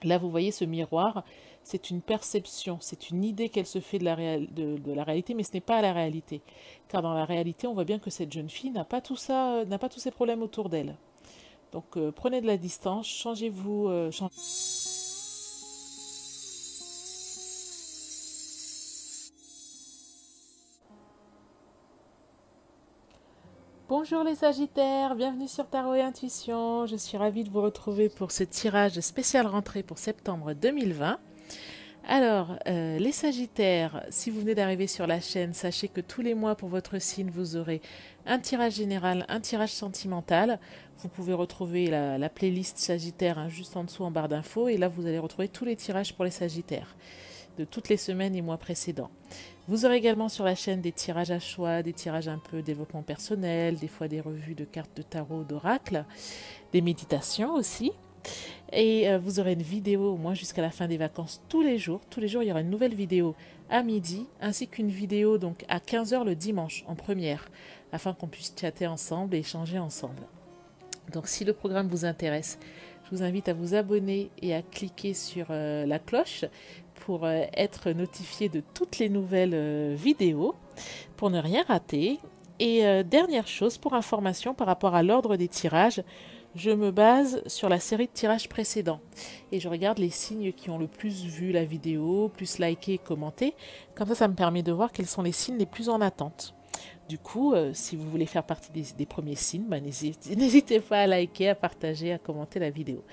Là, vous voyez ce miroir, c'est une perception, c'est une idée qu'elle se fait de la réalité, mais ce n'est pas la réalité. Car dans la réalité, on voit bien que cette jeune fille n'a pas tout ça, n'a pas tous ces problèmes autour d'elle. Donc prenez de la distance, changez-vous. Bonjour les Sagittaires, bienvenue sur Tarot et Intuition. Je suis ravie de vous retrouver pour ce tirage spécial rentrée pour septembre 2020. Alors, les Sagittaires, si vous venez d'arriver sur la chaîne, sachez que tous les mois pour votre signe, vous aurez un tirage général, un tirage sentimental. Vous pouvez retrouver la playlist Sagittaire hein, juste en dessous en barre d'infos. Et là, vous allez retrouver tous les tirages pour les Sagittaires de toutes les semaines et mois précédents. Vous aurez également sur la chaîne des tirages à choix, des tirages un peu développement personnel, des fois des revues de cartes de tarot, d'oracle, des méditations aussi. Et vous aurez une vidéo au moins jusqu'à la fin des vacances tous les jours. Tous les jours, il y aura une nouvelle vidéo à midi, ainsi qu'une vidéo donc à 15 h le dimanche en première, afin qu'on puisse chatter ensemble et échanger ensemble. Donc si le programme vous intéresse, je vous invite à vous abonner et à cliquer sur la cloche pour être notifié de toutes les nouvelles vidéos, pour ne rien rater. Et dernière chose, pour information par rapport à l'ordre des tirages, je me base sur la série de tirages précédents et je regarde les signes qui ont le plus vu la vidéo, plus liké et commenté. Comme ça me permet de voir quels sont les signes les plus en attente. Du coup, si vous voulez faire partie des premiers signes, n'hésitez pas à liker, à partager, à commenter la vidéo.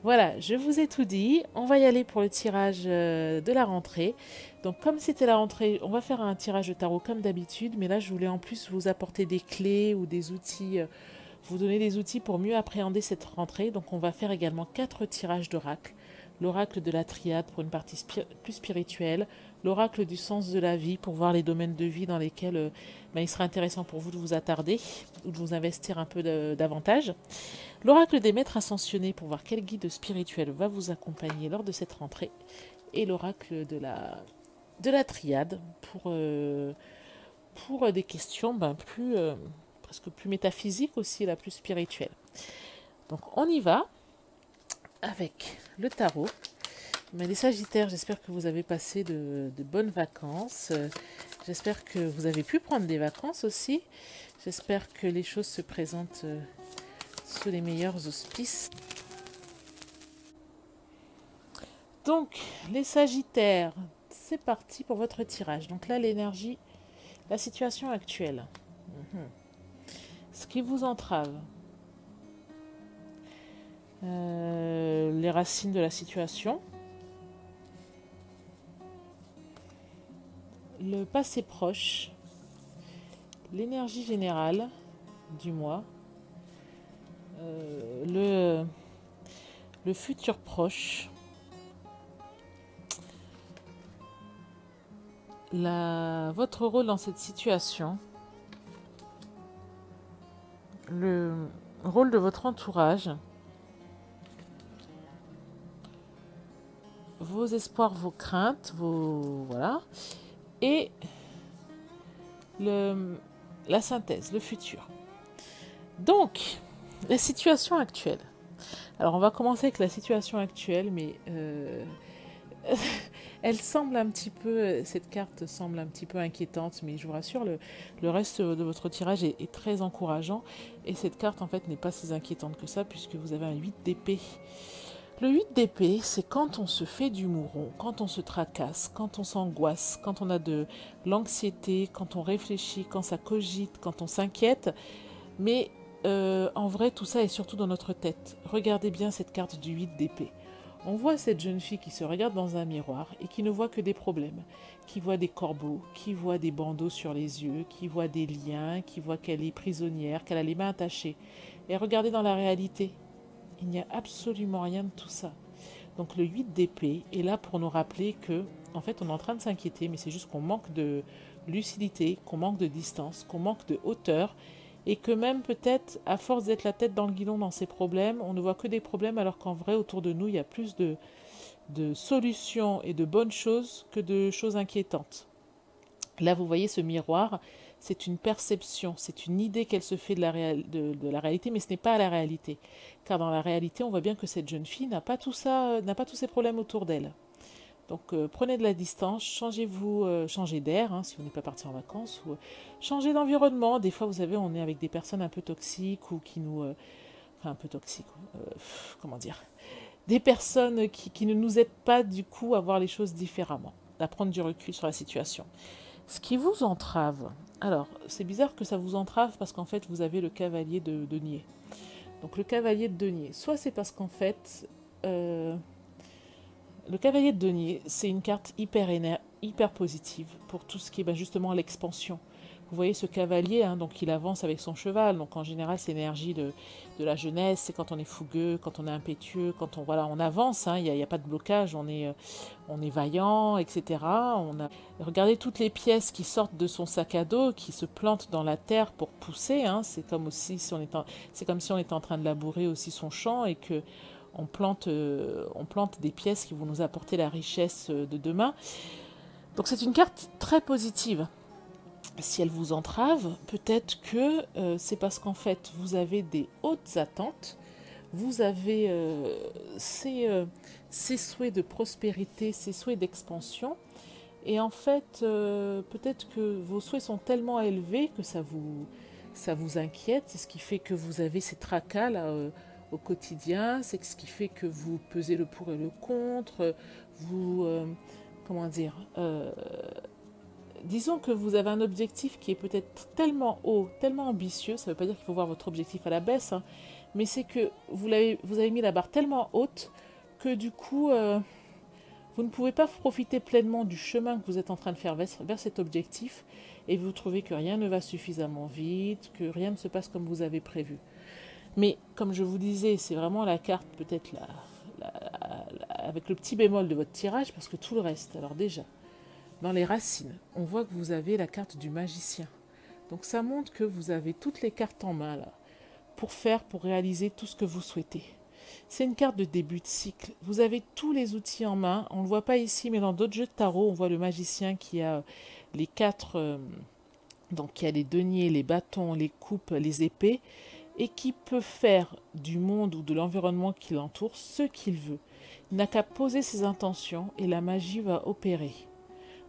Voilà, je vous ai tout dit. On va y aller pour le tirage de la rentrée. Donc comme c'était la rentrée, on va faire un tirage de tarot comme d'habitude, mais là je voulais en plus vous apporter des clés ou des outils, vous donner des outils pour mieux appréhender cette rentrée. Donc on va faire également 4 tirages d'oracle. L'oracle de la triade pour une partie plus spirituelle, l'oracle du sens de la vie pour voir les domaines de vie dans lesquels il serait intéressant pour vous de vous attarder ou de vous investir un peu davantage. L'oracle des maîtres ascensionnés pour voir quel guide spirituel va vous accompagner lors de cette rentrée. Et l'oracle de la triade pour des questions presque plus métaphysiques aussi, la plus spirituelle. Donc on y va avec le tarot. Mais les Sagittaires, j'espère que vous avez passé de bonnes vacances. J'espère que vous avez pu prendre des vacances aussi. J'espère que les choses se présentent sous les meilleurs auspices. Donc, les Sagittaires, c'est parti pour votre tirage. Donc là, l'énergie, la situation actuelle. Ce qui vous entrave. Les racines de la situation. Le passé proche. L'énergie générale du mois. Le futur proche. Votre rôle dans cette situation. Le rôle de votre entourage. Vos espoirs, vos craintes, voilà. Et la synthèse, le futur. Donc, la situation actuelle. Alors, on va commencer avec la situation actuelle, mais elle semble un petit peu, cette carte semble un petit peu inquiétante, mais je vous rassure, le reste de votre tirage est très encourageant. Et cette carte, en fait, n'est pas si inquiétante que ça, puisque vous avez un 8 d'épée. Le 8 d'épée, c'est quand on se fait du mouron, quand on se tracasse, quand on s'angoisse, quand on a de l'anxiété, quand on réfléchit, quand ça cogite, quand on s'inquiète. Mais en vrai, tout ça est surtout dans notre tête. Regardez bien cette carte du 8 d'épée. On voit cette jeune fille qui se regarde dans un miroir et qui ne voit que des problèmes, qui voit des corbeaux, qui voit des bandeaux sur les yeux, qui voit des liens, qui voit qu'elle est prisonnière, qu'elle a les mains attachées. Et regardez dans la réalité, il n'y a absolument rien de tout ça. Donc le 8 d'épée est là pour nous rappeler que, en fait, on est en train de s'inquiéter, mais c'est juste qu'on manque de lucidité, qu'on manque de distance, qu'on manque de hauteur, et que même peut-être, à force d'être la tête dans le guidon dans ces problèmes, on ne voit que des problèmes, alors qu'en vrai, autour de nous, il y a plus de solutions et de bonnes choses que de choses inquiétantes. Là, vous voyez ce miroir, c'est une perception, c'est une idée qu'elle se fait de la réalité, mais ce n'est pas la réalité. Car dans la réalité, on voit bien que cette jeune fille n'a pas tout ça, n'a pas tous ces problèmes autour d'elle. Donc prenez de la distance, changez-vous, changez d'air hein, si vous n'êtes pas parti en vacances, ou changez d'environnement. Des fois, vous savez, on est avec des personnes un peu toxiques ou qui nous... enfin, un peu toxiques, comment dire, des personnes qui ne nous aident pas du coup à voir les choses différemment, à prendre du recul sur la situation. Ce qui vous entrave, alors c'est bizarre que ça vous entrave parce qu'en fait vous avez le cavalier de denier. Donc le cavalier de denier, soit c'est parce qu'en fait le cavalier de denier c'est une carte hyper positive pour tout ce qui est justement l'expansion. Vous voyez ce cavalier, hein, donc il avance avec son cheval. Donc en général, c'est l'énergie de la jeunesse. C'est quand on est fougueux, quand on est impétueux, quand on voilà, on avance. Hein, il n'y a pas de blocage. On est vaillant, etc. Regardez toutes les pièces qui sortent de son sac à dos, qui se plantent dans la terre pour pousser. Hein, c'est comme aussi si c'est comme si on était en train de labourer aussi son champ et que on plante des pièces qui vont nous apporter la richesse de demain. Donc c'est une carte très positive. Si elle vous entrave, peut-être que c'est parce qu'en fait, vous avez des hautes attentes, vous avez ces souhaits de prospérité, ces souhaits d'expansion, et en fait, peut-être que vos souhaits sont tellement élevés que ça vous inquiète, c'est ce qui fait que vous avez ces tracas là, au quotidien, c'est ce qui fait que vous pesez le pour et le contre, vous, comment dire, disons que vous avez un objectif qui est peut-être tellement haut, tellement ambitieux, ça ne veut pas dire qu'il faut voir votre objectif à la baisse, hein, mais c'est que vous avez mis la barre tellement haute que du coup, vous ne pouvez pas profiter pleinement du chemin que vous êtes en train de faire vers cet objectif et vous trouvez que rien ne va suffisamment vite, que rien ne se passe comme vous avez prévu. Mais comme je vous disais, c'est vraiment la carte peut-être avec le petit bémol de votre tirage parce que tout le reste, alors déjà, dans les racines, on voit que vous avez la carte du magicien. Donc ça montre que vous avez toutes les cartes en main là, pour réaliser tout ce que vous souhaitez. C'est une carte de début de cycle. Vous avez tous les outils en main. On ne le voit pas ici, mais dans d'autres jeux de tarot, on voit le magicien qui a les quatre... donc il y a les deniers, les bâtons, les coupes, les épées, et qui peut faire du monde ou de l'environnement qui l'entoure ce qu'il veut. Il n'a qu'à poser ses intentions et la magie va opérer.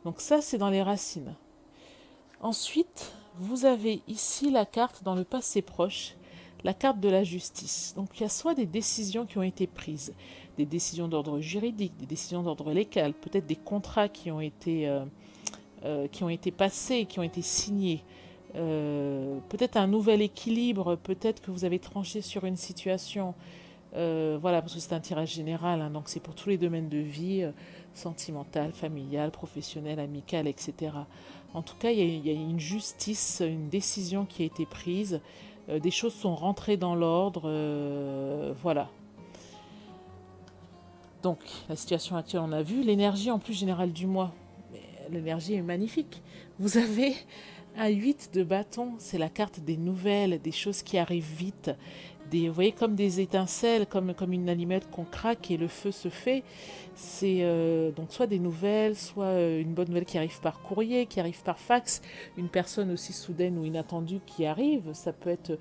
Donc ça, c'est dans les racines. Ensuite, vous avez ici la carte dans le passé proche, la carte de la justice. Donc il y a soit des décisions qui ont été prises, des décisions d'ordre juridique, des décisions d'ordre légal, peut-être des contrats qui ont été passés, qui ont été signés, peut-être un nouvel équilibre, peut-être que vous avez tranché sur une situation. Voilà, parce que c'est un tirage général, hein, donc c'est pour tous les domaines de vie, sentimental, familial, professionnel, amical, etc. En tout cas, il y a une justice, une décision qui a été prise, des choses sont rentrées dans l'ordre, voilà. Donc, la situation actuelle, on a vu, l'énergie en plus générale du mois, l'énergie est magnifique. Vous avez un 8 de bâton, c'est la carte des nouvelles, des choses qui arrivent vite. Vous voyez, comme des étincelles, comme une allumette qu'on craque et le feu se fait. C'est donc soit des nouvelles, soit une bonne nouvelle qui arrive par courrier, qui arrive par fax, une personne aussi soudaine ou inattendue qui arrive. Ça peut être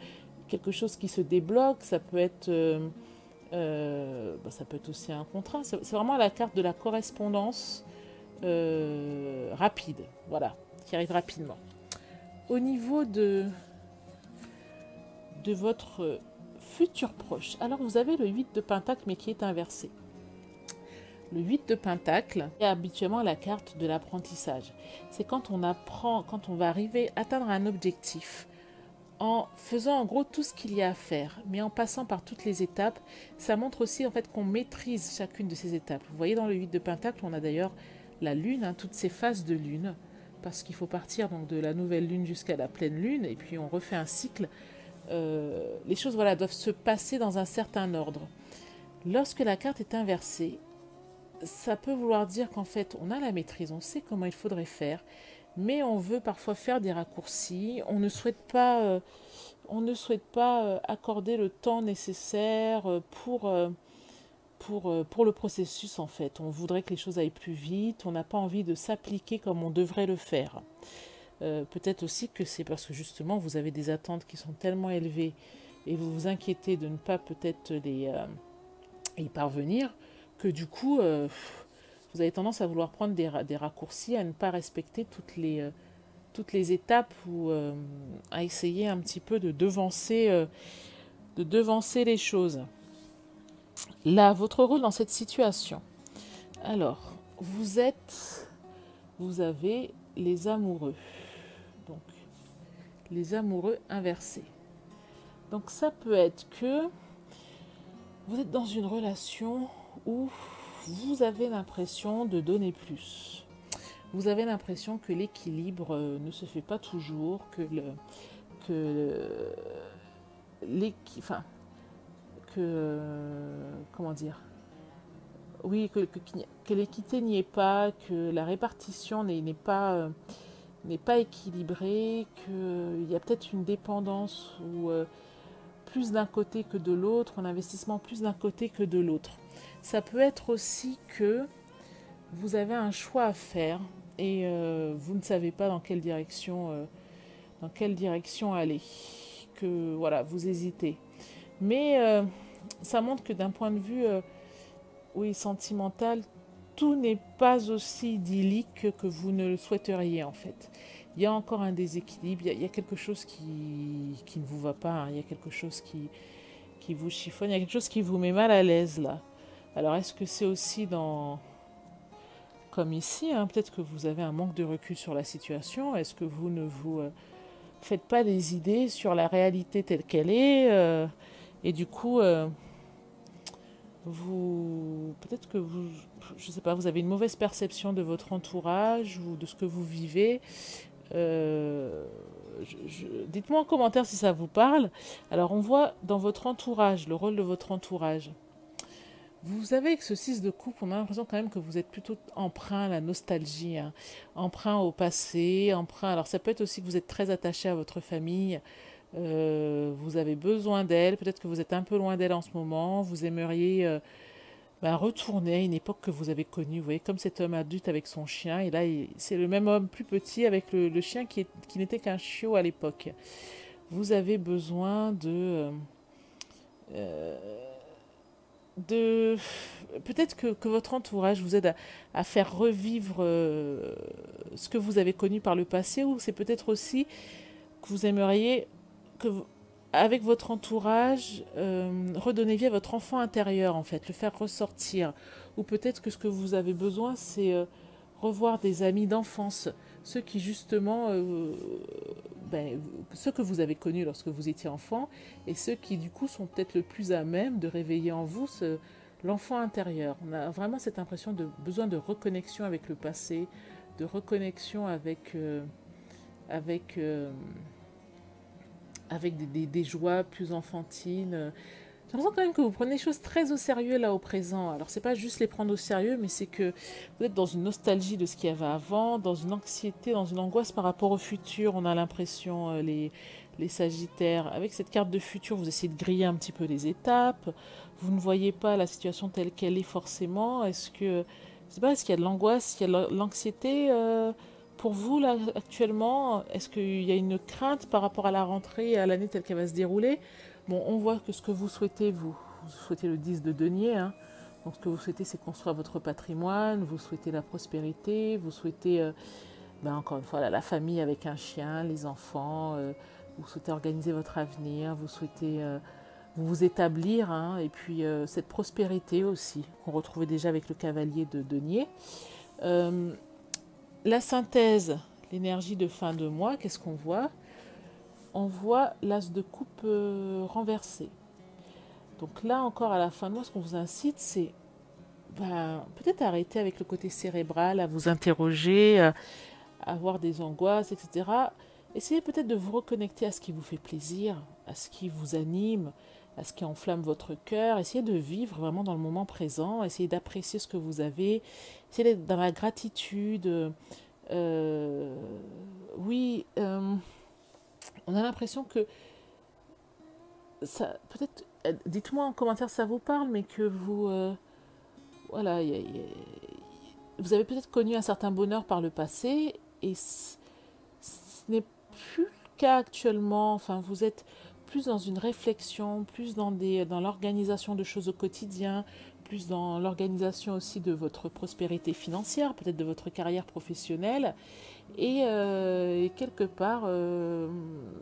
quelque chose qui se débloque, ça peut être aussi un contrat. C'est vraiment la carte de la correspondance rapide, voilà, qui arrive rapidement. Au niveau de votre futur proche, alors vous avez le 8 de Pentacle mais qui est inversé. Le 8 de Pentacle est habituellement la carte de l'apprentissage. C'est quand on apprend, quand on va arriver à atteindre un objectif en faisant en gros tout ce qu'il y a à faire, mais en passant par toutes les étapes. Ça montre aussi en fait qu'on maîtrise chacune de ces étapes. Vous voyez dans le 8 de Pentacle, on a d'ailleurs la lune, hein, toutes ces phases de lune, parce qu'il faut partir donc de la nouvelle lune jusqu'à la pleine lune, et puis on refait un cycle. Les choses voilà, doivent se passer dans un certain ordre. Lorsque la carte est inversée, ça peut vouloir dire qu'en fait on a la maîtrise, on sait comment il faudrait faire, mais on veut parfois faire des raccourcis, on ne souhaite pas accorder le temps nécessaire pour le processus en fait. On voudrait que les choses aillent plus vite, on n'a pas envie de s'appliquer comme on devrait le faire. Peut-être aussi que c'est parce que justement vous avez des attentes qui sont tellement élevées et vous vous inquiétez de ne pas peut-être y parvenir, que du coup, vous avez tendance à vouloir prendre des raccourcis, à ne pas respecter toutes les étapes ou à essayer un petit peu de devancer les choses. Là, votre rôle dans cette situation. Alors, vous avez les amoureux. Donc, les amoureux inversés. Donc, ça peut être que vous êtes dans une relation où vous avez l'impression de donner plus. Vous avez l'impression que l'équilibre ne se fait pas toujours, que enfin, comment dire, oui, que l'équité n'y est pas, que la répartition n'est pas équilibrée, qu'il y a peut-être une dépendance ou plus d'un côté que de l'autre, un investissement plus d'un côté que de l'autre. Ça peut être aussi que vous avez un choix à faire et vous ne savez pas dans quelle direction aller, que voilà, vous hésitez. Mais ça montre que d'un point de vue oui, sentimental, tout n'est pas aussi idyllique que vous ne le souhaiteriez en fait. Il y a encore un déséquilibre, il y a quelque chose qui ne vous va pas, hein. Il y a quelque chose qui vous chiffonne, il y a quelque chose qui vous met mal à l'aise là. Alors est-ce que c'est aussi comme ici, hein, peut-être que vous avez un manque de recul sur la situation, est-ce que vous ne vous faites pas des idées sur la réalité telle qu'elle est et du coup peut-être que je sais pas, vous avez une mauvaise perception de votre entourage ou de ce que vous vivez. Euh, Dites-moi en commentaire si ça vous parle. Alors on voit dans votre entourage, le rôle de votre entourage. Vous avez avec ce 6 de coupe, on a l'impression quand même que vous êtes plutôt emprunt à la nostalgie, hein. Emprunt au passé, emprunt. Alors ça peut être aussi que vous êtes très attaché à votre famille, vous avez besoin d'elle, peut-être que vous êtes un peu loin d'elle en ce moment, vous aimeriez retourner à une époque que vous avez connue, vous voyez, comme cet homme adulte avec son chien, et là c'est le même homme plus petit avec le chien qui n'était qu'un chiot à l'époque. Vous avez besoin euh, de peut-être que votre entourage vous aide à faire revivre ce que vous avez connu par le passé, ou c'est peut-être aussi que vous aimeriez que vous, avec votre entourage, redonner vie à votre enfant intérieur, en fait, le faire ressortir. Ou peut-être que ce que vous avez besoin, c'est revoir des amis d'enfance, ceux qui justement, ceux que vous avez connus lorsque vous étiez enfant, et ceux qui du coup sont peut-être le plus à même de réveiller en vous l'enfant intérieur. On a vraiment cette impression de besoin de reconnexion avec le passé, de reconnexion avec, euh, avec des joies plus enfantines. J'ai l'impression quand même que vous prenez les choses très au sérieux là au présent. Alors c'est pas juste les prendre au sérieux, mais c'est que vous êtes dans une nostalgie de ce qu'il y avait avant, dans une anxiété, dans une angoisse par rapport au futur. On a l'impression, les Sagittaires, avec cette carte de futur, vous essayez de griller un petit peu les étapes. Vous ne voyez pas la situation telle qu'elle est forcément. Je sais pas, est-ce qu'il y a de l'angoisse, il y a de l'anxiété pour vous là actuellement? Est-ce qu'il y a une crainte par rapport à la rentrée et à l'année telle qu'elle va se dérouler? Bon, on voit que ce que vous souhaitez, vous souhaitez le 10 de denier, hein. Donc ce que vous souhaitez, c'est construire votre patrimoine, vous souhaitez la prospérité, vous souhaitez, encore une fois, la famille avec un chien, les enfants, vous souhaitez organiser votre avenir, vous souhaitez vous établir, hein, et puis cette prospérité aussi, qu'on retrouvait déjà avec le cavalier de denier. La synthèse, l'énergie de fin de mois, qu'est-ce qu'on voit? On voit l'as de coupe renversé. Donc là encore à la fin de mois, ce qu'on vous incite, c'est peut-être arrêter avec le côté cérébral, à vous interroger, à avoir des angoisses, etc. Essayez peut-être de vous reconnecter à ce qui vous fait plaisir, à ce qui vous anime, à ce qui enflamme votre cœur. Essayez de vivre vraiment dans le moment présent, essayez d'apprécier ce que vous avez, essayez d'être dans la gratitude. Oui, on a l'impression que ça, peut-être, dites-moi en commentaire si ça vous parle, mais que vous, voilà, vous avez peut-être connu un certain bonheur par le passé et n'est plus le cas actuellement. Enfin, vous êtes plus dans une réflexion, plus dans l'organisation de choses au quotidien, plus dans l'organisation aussi de votre prospérité financière, peut-être de votre carrière professionnelle. Et quelque part,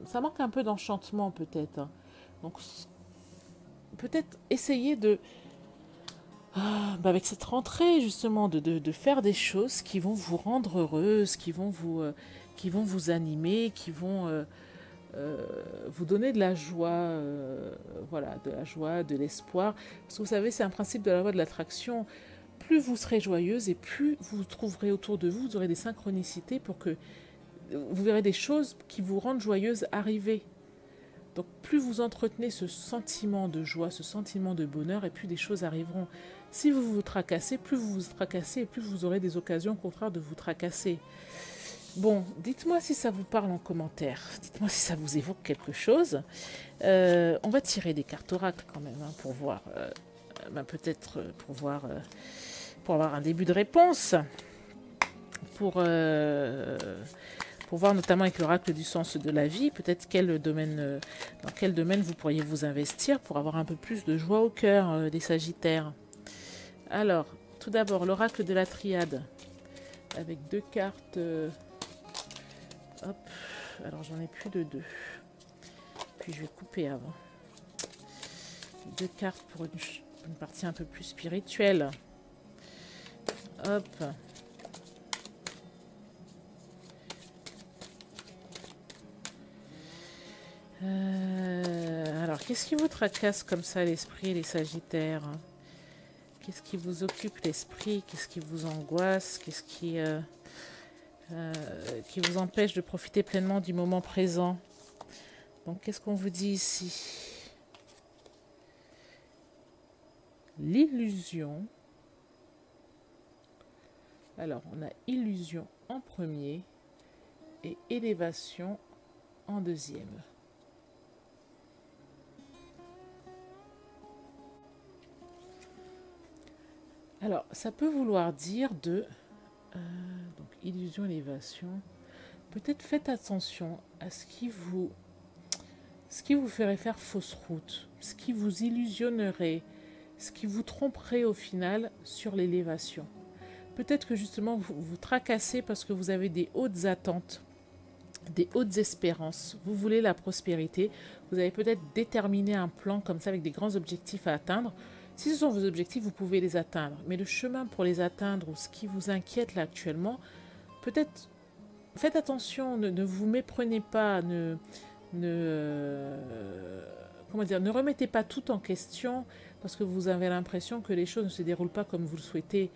ça manque un peu d'enchantement peut-être, hein. Donc peut-être essayer avec cette rentrée justement, de faire des choses qui vont vous rendre heureuse, qui vont vous animer, qui vont vous donner de la joie, voilà, de la joie, de l'espoir. Parce que vous savez, c'est un principe de la loi de l'attraction. Plus vous serez joyeuse et plus vous trouverez autour de vous, vous aurez des synchronicités pour que vous verrez des choses qui vous rendent joyeuse arriver. Donc plus vous entretenez ce sentiment de joie, ce sentiment de bonheur, et plus des choses arriveront. Si vous vous tracassez, plus vous vous tracassez, et plus vous aurez des occasions au contraire de vous tracasser. Bon, dites-moi si ça vous parle en commentaire. Dites-moi si ça vous évoque quelque chose. On va tirer des cartes oracles quand même, hein, pour voir, peut-être pour avoir un début de réponse. Pour voir notamment avec l'oracle du sens de la vie, peut-être dans quel domaine vous pourriez vous investir pour avoir un peu plus de joie au cœur, des Sagittaires. Alors, tout d'abord, l'oracle de la triade, avec 2 cartes. Hop, alors j'en ai plus de 2. Puis je vais couper avant. 2 cartes pour une partie un peu plus spirituelle. Hop. Alors, qu'est-ce qui vous tracasse comme ça l'esprit, les Sagittaires? Qu'est-ce qui vous occupe l'esprit? Qu'est-ce qui vous angoisse? Qu'est-ce qui vous empêche de profiter pleinement du moment présent? Donc, qu'est-ce qu'on vous dit ici? L'illusion. Alors, on a illusion en premier et élévation en deuxième. Alors, ça peut vouloir dire donc, illusion, élévation. Peut-être faites attention à ce qui vous ferait faire fausse route, ce qui vous illusionnerait, ce qui vous tromperait au final sur l'élévation. Peut-être que justement vous vous tracassez parce que vous avez des hautes attentes, des hautes espérances. Vous voulez la prospérité. Vous avez peut-être déterminé un plan comme ça avec des grands objectifs à atteindre. Si ce sont vos objectifs, vous pouvez les atteindre. Mais le chemin pour les atteindre ou ce qui vous inquiète là actuellement, peut-être faites attention, ne vous méprenez pas, comment dire, ne remettez pas tout en question parce que vous avez l'impression que les choses ne se déroulent pas comme vous le souhaitez.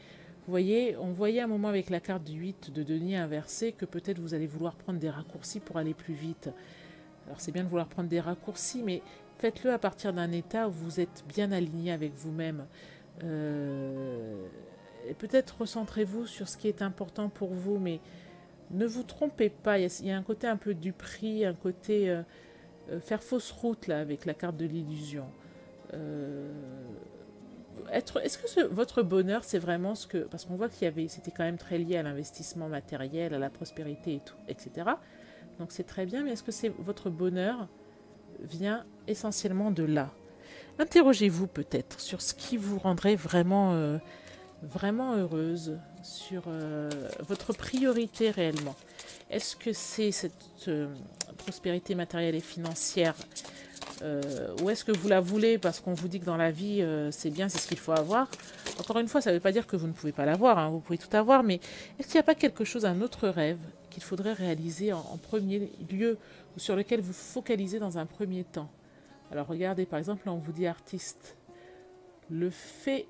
Vous voyez, on voyait un moment avec la carte du 8 de denier inversé que peut-être vous allez vouloir prendre des raccourcis pour aller plus vite. Alors c'est bien de vouloir prendre des raccourcis, mais faites-le à partir d'un état où vous êtes bien aligné avec vous-même. Et peut-être recentrez-vous sur ce qui est important pour vous, mais ne vous trompez pas. Il y a un côté un peu du prix, un côté faire fausse route là avec la carte de l'illusion. Est-ce que votre bonheur, c'est vraiment ce que... Parce qu'on voit c'était quand même très lié à l'investissement matériel, à la prospérité et tout, etc. Donc c'est très bien, mais est-ce que votre bonheur vient essentiellement de là? Interrogez-vous peut-être sur ce qui vous rendrait vraiment, vraiment heureuse, sur votre priorité réellement. Est-ce que c'est cette prospérité matérielle et financière ou est-ce que vous la voulez parce qu'on vous dit que dans la vie, c'est bien, c'est ce qu'il faut avoir? Encore une fois, ça ne veut pas dire que vous ne pouvez pas l'avoir, hein, vous pouvez tout avoir, mais est-ce qu'il n'y a pas quelque chose, un autre rêve qu'il faudrait réaliser en premier lieu ou sur lequel vous focalisez dans un premier temps? Alors regardez, par exemple, là on vous dit artiste. Le fait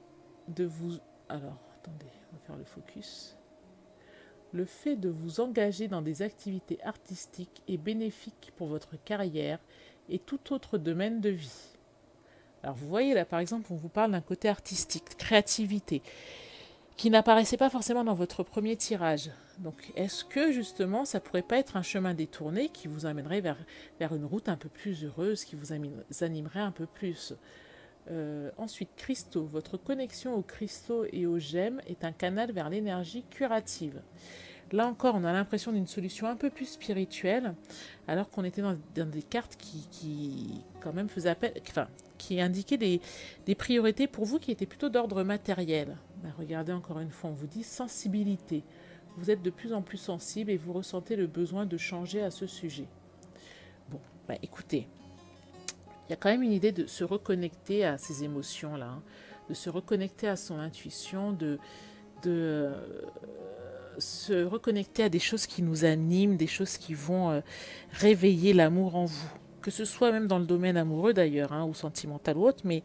de vous... Alors, attendez, on va faire le focus. Le fait de vous engager dans des activités artistiques est bénéfique pour votre carrière et tout autre domaine de vie. Alors vous voyez là par exemple on vous parle d'un côté artistique, créativité, qui n'apparaissait pas forcément dans votre premier tirage. Donc est-ce que justement ça pourrait pas être un chemin détourné qui vous amènerait vers une route un peu plus heureuse, qui vous animerait un peu plus? Ensuite, cristaux. Votre connexion aux cristaux et aux gemmes est un canal vers l'énergie curative. Là encore, on a l'impression d'une solution un peu plus spirituelle, alors qu'on était dans des cartes qui quand même faisaient appel, enfin, qui indiquaient des priorités pour vous qui étaient plutôt d'ordre matériel. Ben, regardez encore une fois, on vous dit sensibilité. Vous êtes de plus en plus sensible et vous ressentez le besoin de changer à ce sujet. Bon, ben, écoutez, il y a quand même une idée de se reconnecter à ces émotions-là, hein, de se reconnecter à son intuition, de se reconnecter à des choses qui nous animent, des choses qui vont réveiller l'amour en vous. Que ce soit même dans le domaine amoureux d'ailleurs, hein, ou sentimental ou autre, mais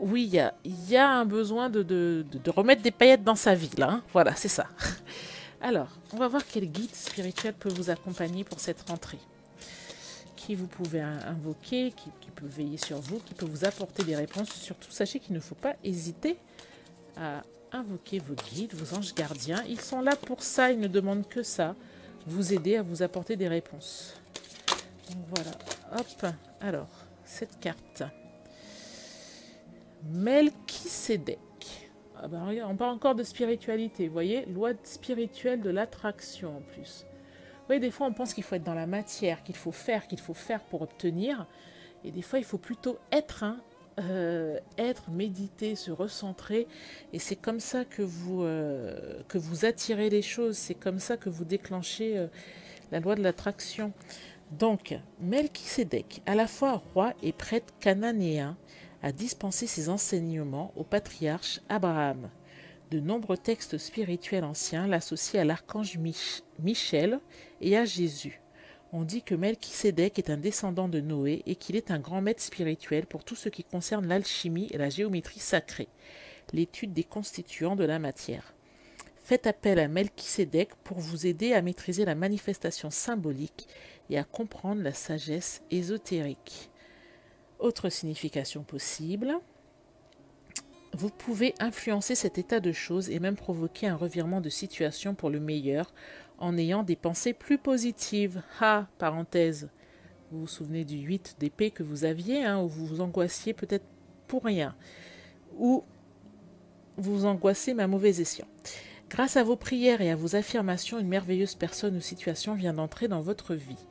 oui, il y a un besoin de remettre des paillettes dans sa vie, là. Hein. Voilà, c'est ça. Alors, on va voir quel guide spirituel peut vous accompagner pour cette rentrée. Qui vous pouvez invoquer, qui peut veiller sur vous, qui peut vous apporter des réponses. Surtout, sachez qu'il ne faut pas hésiter à invoquer vos guides, vos anges gardiens. Ils sont là pour ça, ils ne demandent que ça. Vous aider à vous apporter des réponses. Donc voilà, hop. Alors, cette carte. Melchisédek. Ah ben, regarde, on parle encore de spiritualité, vous voyez, loi spirituelle de l'attraction en plus. Vous voyez, des fois on pense qu'il faut être dans la matière, qu'il faut faire pour obtenir, et des fois il faut plutôt être, hein, être, méditer, se recentrer, et c'est comme ça que vous attirez les choses, c'est comme ça que vous déclenchez la loi de l'attraction. Donc, Melchisédek, à la fois roi et prêtre cananéen, a dispensé ses enseignements au patriarche Abraham. De nombreux textes spirituels anciens l'associent à l'archange Michel et à Jésus. On dit que Melchisédek est un descendant de Noé et qu'il est un grand maître spirituel pour tout ce qui concerne l'alchimie et la géométrie sacrée, l'étude des constituants de la matière. Faites appel à Melchisédek pour vous aider à maîtriser la manifestation symbolique et à comprendre la sagesse ésotérique. Autre signification possible, vous pouvez influencer cet état de choses et même provoquer un revirement de situation pour le meilleur en ayant des pensées plus positives. Ah, parenthèse, vous vous souvenez du 8 d'épée que vous aviez, hein, où vous vous angoissiez peut-être pour rien, ou vous vous angoissez mais à mauvais escient. Grâce à vos prières et à vos affirmations, une merveilleuse personne ou situation vient d'entrer dans votre vie.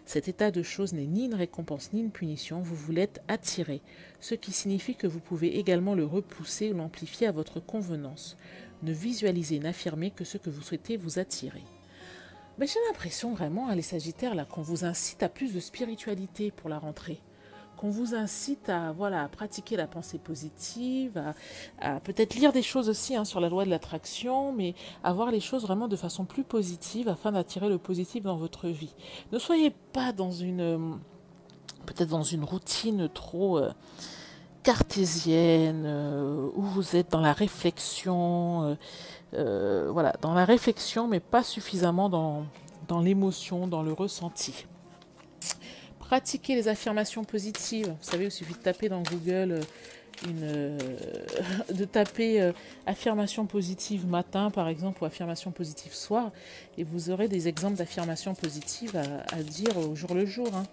Cet état de choses n'est ni une récompense ni une punition, vous vous l'êtes attiré, ce qui signifie que vous pouvez également le repousser ou l'amplifier à votre convenance. Ne visualisez, n'affirmez que ce que vous souhaitez vous attirer. Mais j'ai l'impression vraiment, hein, les Sagittaires, là, qu'on vous incite à plus de spiritualité pour la rentrée. Qu'on vous incite à, voilà, à pratiquer la pensée positive, à peut-être lire des choses aussi, hein, sur la loi de l'attraction, mais à voir les choses vraiment de façon plus positive afin d'attirer le positif dans votre vie. Ne soyez pas dans peut-être dans une routine trop cartésienne, où vous êtes dans la réflexion, voilà, dans la réflexion, mais pas suffisamment dans l'émotion, dans le ressenti. Pratiquez les affirmations positives. Vous savez, il suffit de taper dans Google de taper affirmation positive matin, par exemple, ou affirmation positive soir, et vous aurez des exemples d'affirmations positives à dire au jour le jour. Hein.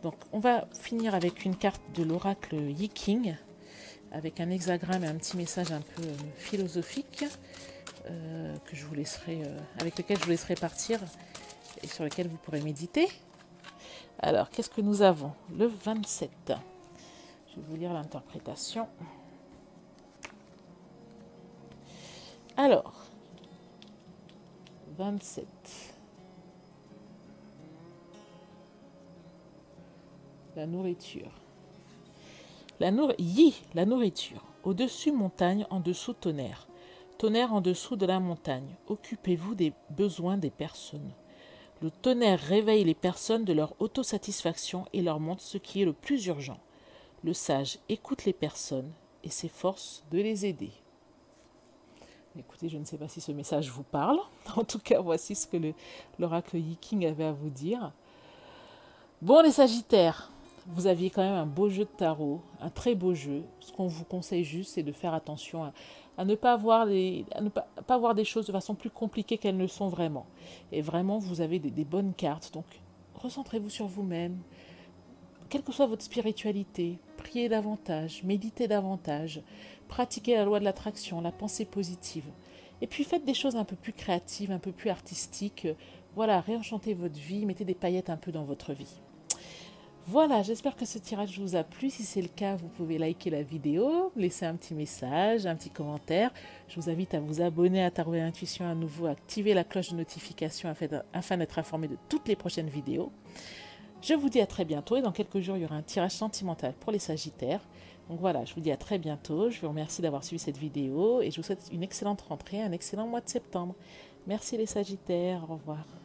Donc, on va finir avec une carte de l'oracle Yi-King, avec un hexagramme et un petit message un peu philosophique, que je vous laisserai, avec lequel je vous laisserai partir, et sur lequel vous pourrez méditer. Alors, qu'est-ce que nous avons? Le 27. Je vais vous lire l'interprétation. Alors, 27. La nourriture. La nourriture. Au-dessus montagne, en dessous tonnerre. Tonnerre en dessous de la montagne. Occupez-vous des besoins des personnes. Le tonnerre réveille les personnes de leur autosatisfaction et leur montre ce qui est le plus urgent. Le sage écoute les personnes et s'efforce de les aider. Écoutez, je ne sais pas si ce message vous parle. En tout cas, voici ce que l'oracle Yi-King avait à vous dire. Bon, les Sagittaires, vous aviez quand même un beau jeu de tarot, un très beau jeu. Ce qu'on vous conseille juste, c'est de faire attention à ne pas voir des choses de façon plus compliquée qu'elles ne sont vraiment. Et vraiment, vous avez des bonnes cartes. Donc, recentrez-vous sur vous-même. Quelle que soit votre spiritualité, priez davantage, méditez davantage, pratiquez la loi de l'attraction, la pensée positive. Et puis faites des choses un peu plus créatives, un peu plus artistiques. Voilà, réenchantez votre vie, mettez des paillettes un peu dans votre vie. Voilà, j'espère que ce tirage vous a plu. Si c'est le cas, vous pouvez liker la vidéo, laisser un petit message, un petit commentaire. Je vous invite à vous abonner à Tarot et Intuition à nouveau, activer la cloche de notification afin d'être informé de toutes les prochaines vidéos. Je vous dis à très bientôt et dans quelques jours, il y aura un tirage sentimental pour les Sagittaires. Donc voilà, je vous dis à très bientôt. Je vous remercie d'avoir suivi cette vidéo et je vous souhaite une excellente rentrée, un excellent mois de septembre. Merci les Sagittaires, au revoir.